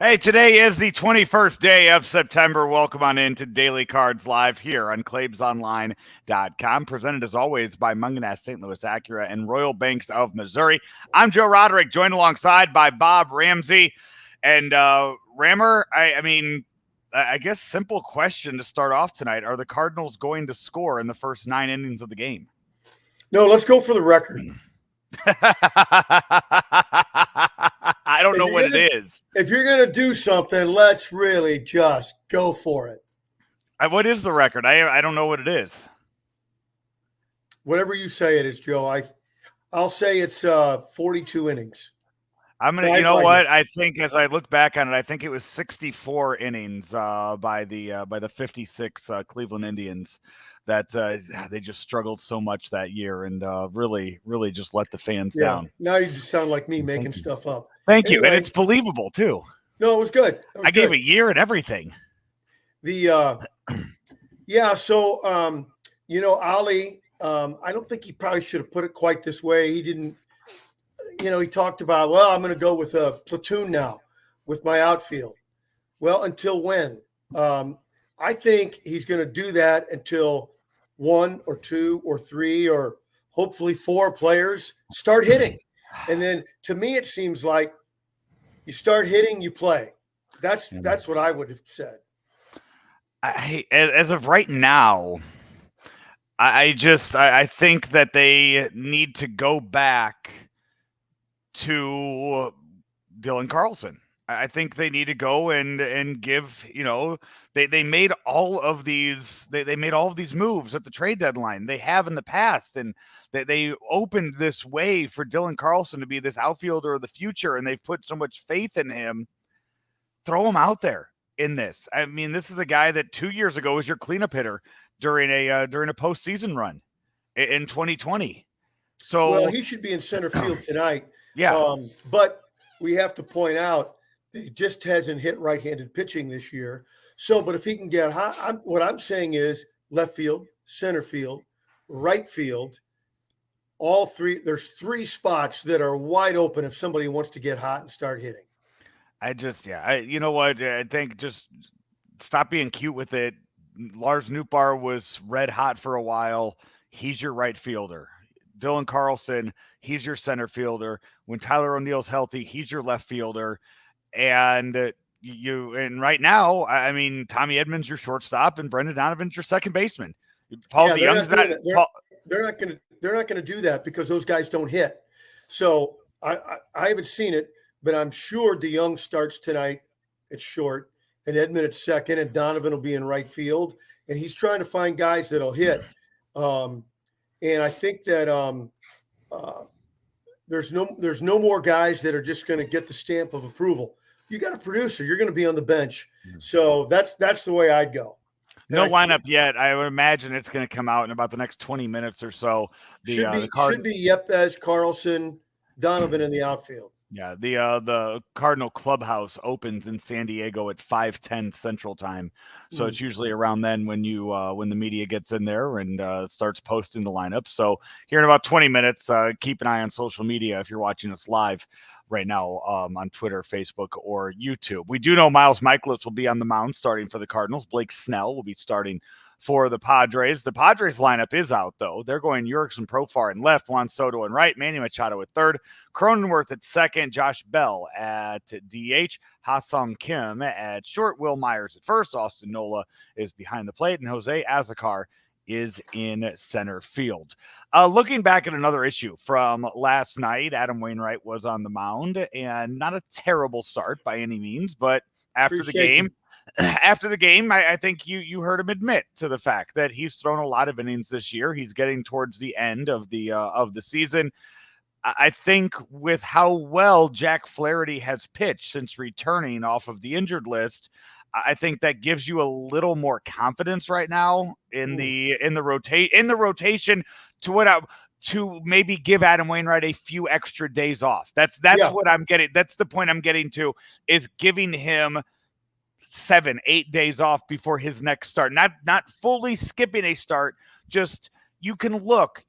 Hey, today is the 21st day of September. Welcome on into Daily Cards Live here on ClaibsOnline.com. Presented as always by Munganess, St. Louis Acura, and Royal Banks of Missouri. I'm Joe Roderick, joined alongside by Bob Ramsey. And Rammer, I guess simple question to start off tonight. Are the Cardinals going to score in the first 9 innings of the game? No, let's go for the record. I don't know what it is. If you're going to do something, let's really just go for it. What is the record? I don't know what it is. Whatever you say it is, Joe. I'll say it's 42 innings. I'm gonna. You know what? I think as I look back on it, I think it was 64 innings by the 56 Cleveland Indians. That they just struggled so much that year and really just let the fans down. Now you just sound like me making stuff up. Thank you. And it's believable too. No, it was good. I gave a year and everything. So Ali, I don't think he probably should have put it quite this way. He didn't, he talked about, well, I'm going to go with a platoon now with my outfield. Well, until when? I think he's going to do that until 1 or 2 or 3 or hopefully 4 players start hitting. And then to me, it seems like you start hitting, you play. That's what I would have said. As of right now, I think that they need to go back to Dylan Carlson. I think they need to go and give, they made all of these, they made all of these moves at the trade deadline. They have in the past, and they opened this way for Dylan Carlson to be this outfielder of the future, and they've put so much faith in him. Throw him out there in this. I mean, this is a guy that 2 years ago was your cleanup hitter during a postseason run in 2020. So well, he should be in center field tonight. Yeah. But we have to point out that he just hasn't hit right-handed pitching this year. So, but if he can get hot, what I'm saying is left field, center field, right field, all three. There's 3 spots that are wide open if somebody wants to get hot and start hitting. You know what? I think just stop being cute with it. Lars Nootbaar was red hot for a while. He's your right fielder. Dylan Carlson, he's your center fielder. When Tyler O'Neill's healthy, he's your left fielder. And right now, I mean, Tommy Edmonds your shortstop and Brendan Donovan's your second baseman. Paul DeYoung's they're not going to do that because those guys don't hit. So I haven't seen it, but I'm sure DeYoung starts tonight at short and Edmond at second, and Donovan will be in right field. And he's trying to find guys that'll hit. And I think that there's no more guys that are just going to get the stamp of approval. You got a producer. You're going to be on the bench. So that's the way I'd go. No lineup yet. I would imagine it's going to come out in about the next 20 minutes or so. Should be Yepes, Carlson, Donovan in the outfield. Yeah, the Cardinal clubhouse opens in San Diego at 5:10 Central Time, so it's usually around then when the media gets in there and starts posting the lineup. So here in about 20 minutes, keep an eye on social media if you're watching us live right now on Twitter, Facebook, or YouTube. We do know Miles Mikolas will be on the mound starting for the Cardinals. Blake Snell will be starting for the Padres. The Padres lineup is out, though. They're going Jurickson Profar in left, Juan Soto in right, Manny Machado at third, Cronenworth at second, Josh Bell at DH, Ha-Sung Kim at short, Will Myers at first, Austin Nola is behind the plate, and Jose Azocar is in center field. Looking back at another issue from last night, Adam Wainwright was on the mound, and not a terrible start by any means, but after the game, I think you heard him admit to the fact that he's thrown a lot of innings this year. He's getting towards the end of the season. I think with how well Jack Flaherty has pitched since returning off of the injured list, I think that gives you a little more confidence right now in the rotation to maybe give Adam Wainwright a few extra days off. That's what I'm getting. That's the point I'm getting to, is giving him 7-8 days off before his next start. Not fully skipping a start, just you can look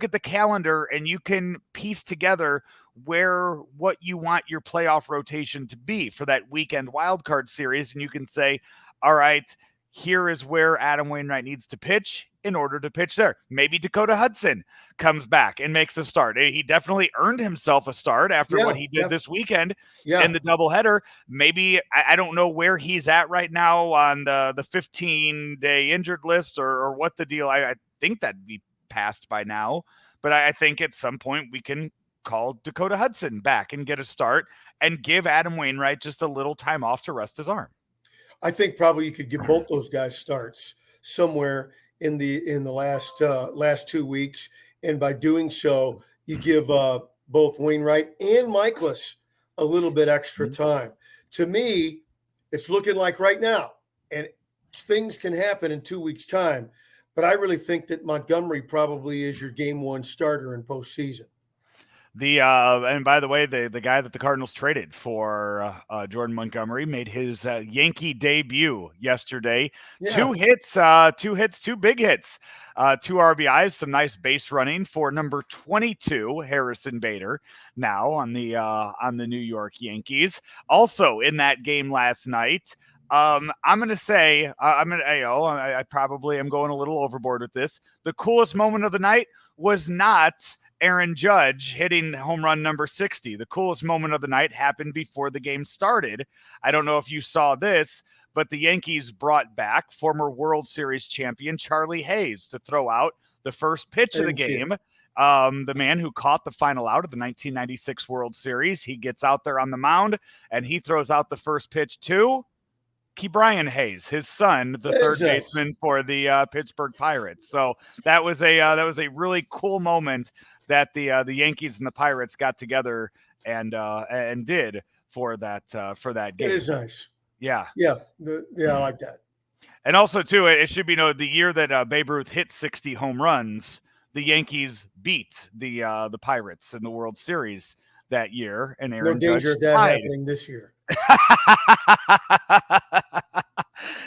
at the calendar and you can piece together what you want your playoff rotation to be for that weekend wildcard series. And you can say, all right, here is where Adam Wainwright needs to pitch in order to pitch there. Maybe Dakota Hudson comes back and makes a start. He definitely earned himself a start after what he did this weekend in the doubleheader. Maybe, I don't know where he's at right now on the 15-day injured list or what the deal. I think that'd be passed by now. But I think at some point we can call Dakota Hudson back and get a start and give Adam Wainwright just a little time off to rest his arm. I think probably you could give both those guys starts somewhere in the last 2 weeks, and by doing so, you give both Wainwright and Michaelis a little bit extra time. To me, it's looking like right now, and things can happen in 2 weeks' time, but I really think that Montgomery probably is your game one starter in postseason. And by the way, the guy that the Cardinals traded for Jordan Montgomery made his Yankee debut yesterday. Yeah. Two hits, two big hits, 2 RBIs, some nice base running for number 22 Harrison Bader, now on the New York Yankees. Also in that game last night, I'm going to say I probably am going a little overboard with this. The coolest moment of the night was not Aaron Judge hitting home run number 60. The coolest moment of the night happened before the game started. I don't know if you saw this, but the Yankees brought back former World Series champion Charlie Hayes to throw out the first pitch of the game. The man who caught the final out of the 1996 World Series. He gets out there on the mound and he throws out the first pitch to Brian Hayes, his son, the third baseman for the Pittsburgh Pirates. So that was a really cool moment that the Yankees and the Pirates got together and did for that game. It is nice. Yeah. I like that. And also too, it should be noted the year that Babe Ruth hit 60 home runs, the Yankees beat the Pirates in the World Series that year, and Aaron no danger Judge of that happening this year.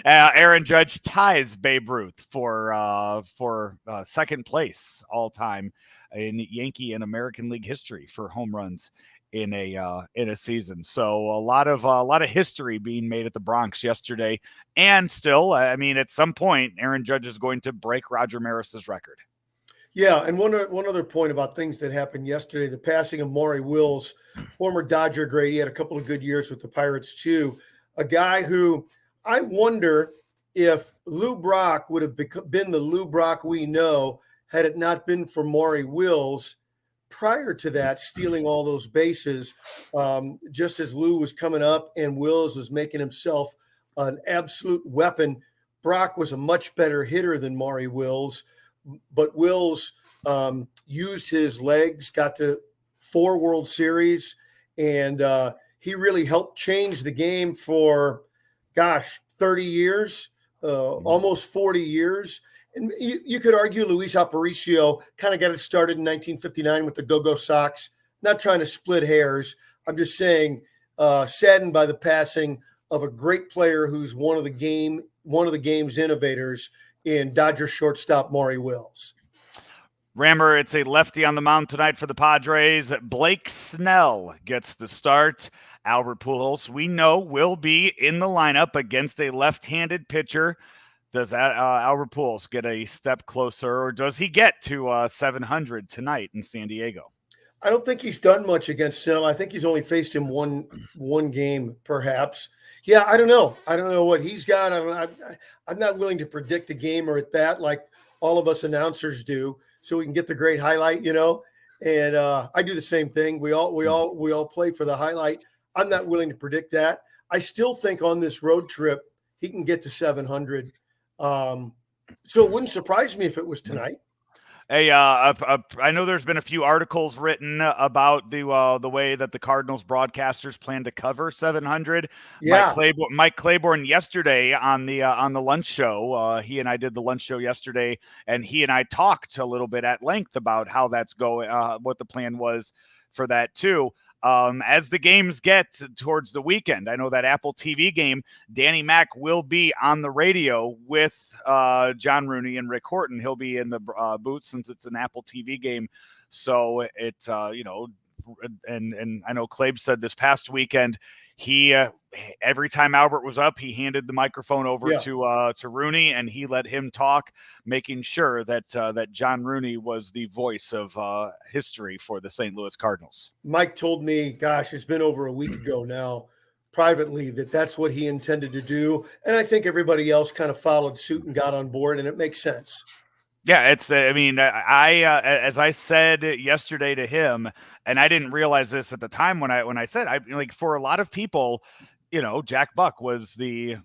Aaron Judge ties Babe Ruth for second place all time in Yankee and American League history for home runs in a season. So a lot of history being made at the Bronx yesterday, and still, I mean, at some point, Aaron Judge is going to break Roger Maris's record. Yeah, and one other point about things that happened yesterday, the passing of Maury Wills, former Dodger great. He had a couple of good years with the Pirates too. A guy who I wonder if Lou Brock would have been the Lou Brock we know had it not been for Maury Wills prior to that, stealing all those bases, just as Lou was coming up and Wills was making himself an absolute weapon. Brock was a much better hitter than Maury Wills. But Wills used his legs, got to 4 World Series, and he really helped change the game for, 30 years, almost 40 years. And you could argue Luis Aparicio kind of got it started in 1959 with the Go-Go Sox. Not trying to split hairs. I'm just saying, saddened by the passing of a great player who's one of the game's innovators in Dodger shortstop Maury Wills. Rammer, it's a lefty on the mound tonight for the Padres. Blake Snell gets the start. Albert Pujols, we know, will be in the lineup against a left-handed pitcher. Does that Albert Pujols get a step closer, or does he get to 700 tonight in San Diego? I don't think he's done much against Snell. I think he's only faced him one game, perhaps. Yeah, I don't know. I don't know what he's got. I'm not willing to predict the game or at bat like all of us announcers do, so we can get the great highlight, And I do the same thing. We all play for the highlight. I'm not willing to predict that. I still think on this road trip he can get to 700. So it wouldn't surprise me if it was tonight. Hey, I know there's been a few articles written about the way that the Cardinals broadcasters plan to cover 700. Yeah. Mike Claiborne yesterday on the lunch show. He and I did the lunch show yesterday, and he and I talked a little bit at length about how that's going, what the plan was for that too. As the games get towards the weekend, I know that Apple TV game, Danny Mac will be on the radio with John Rooney and Rick Horton. He'll be in the booth since it's an Apple TV game. So it's, and I know Clabe said this past weekend, he every time Albert was up, he handed the microphone over to Rooney, and he let him talk, making sure that that John Rooney was the voice of history for the St. Louis Cardinals. Mike told me, gosh, it's been over a week ago now, privately, that's what he intended to do, and I think everybody else kind of followed suit and got on board, and it makes sense. Yeah, it's. I mean, as I said yesterday to him, and I didn't realize this at the time when I said, for a lot of people, Jack Buck was the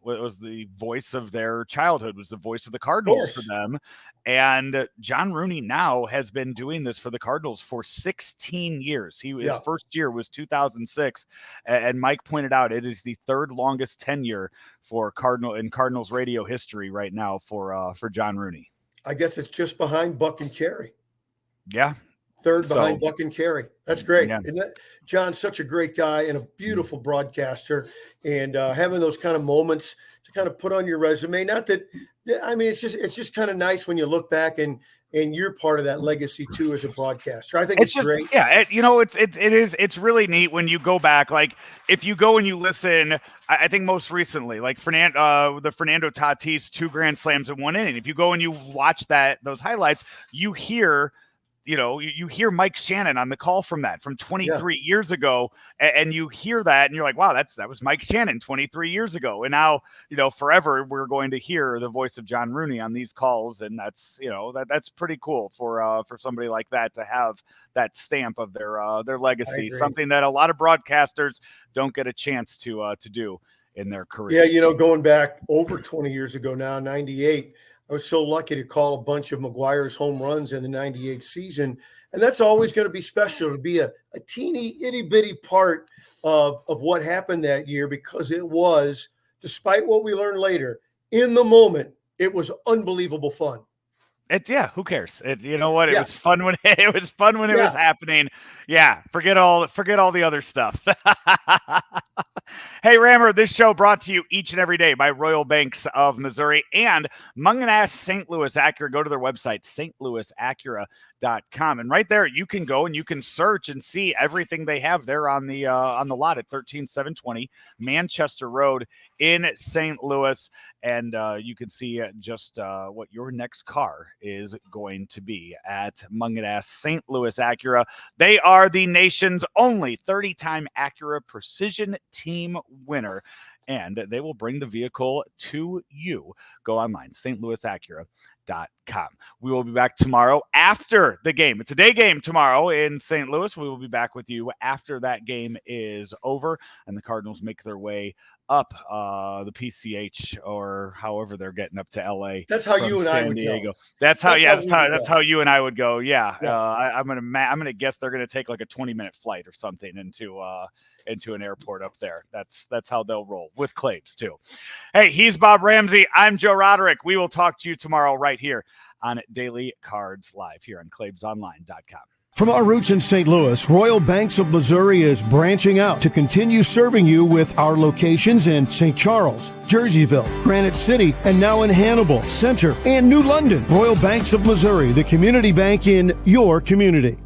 voice of their childhood, was the voice of the Cardinals for them, and John Rooney now has been doing this for the Cardinals for 16 years. His first year was 2006, and Mike pointed out it is the third longest tenure for Cardinals radio history right now for John Rooney. I guess it's just behind Buck and Carey. Yeah. Third behind Buck and Carey. That's great. Yeah. And John's such a great guy and a beautiful broadcaster, and having those kind of moments to kind of put on your resume. Not that, I mean, it's just kind of nice when you look back and you're part of that legacy too as a broadcaster. I think it's just great. Yeah, it's really neat when you go back. Like if you go and you listen, I think most recently, like the Fernando Tatis 2 grand slams in 1 inning. If you go and you watch those highlights, you hear. You hear Mike Shannon on the call from 23 years ago, and you hear that, and you're like, wow, that was Mike Shannon 23 years ago. And now, forever we're going to hear the voice of John Rooney on these calls. And that's, that's pretty cool for somebody like that to have that stamp of their legacy, something that a lot of broadcasters don't get a chance to do in their career. Yeah. Going back over 20 years ago now, 98, I was so lucky to call a bunch of McGuire's home runs in the 98 season. And that's always going to be special to be a teeny itty bitty part of what happened that year, because it was, despite what we learned later, in the moment, it was unbelievable fun. Who cares? It was fun when it was happening. Yeah. Forget all the other stuff. Hey, Rammer, this show brought to you each and every day by Royal Banks of Missouri and Mungenast St. Louis Acura. Go to their website, stlouisacura.com. And right there, you can go and you can search and see everything they have there on the lot at 13720 Manchester Road in St. Louis. And you can see just what your next car is going to be at Mungenast St. Louis Acura. They are the nation's only 30-time Acura Precision Team winner, and they will bring the vehicle to you. Go online, stlouisacura.com. We will be back tomorrow after the game. It's a day game tomorrow in St. Louis. We will be back with you after that game is over and the Cardinals make their way up the PCH or however they're getting up to LA. That's how you and I would go. That's how you and I would go. Yeah. I'm gonna guess they're gonna take like a 20-minute flight or something into an airport up there. That's how they'll roll with Claves too. Hey, he's Bob Ramsey. I'm Joe Roderick. We will talk to you tomorrow right here on Daily Cards Live here on ClavesOnline.com. From our roots in St. Louis, Royal Banks of Missouri is branching out to continue serving you with our locations in St. Charles, Jerseyville, Granite City, and now in Hannibal, Center, and New London. Royal Banks of Missouri, the community bank in your community.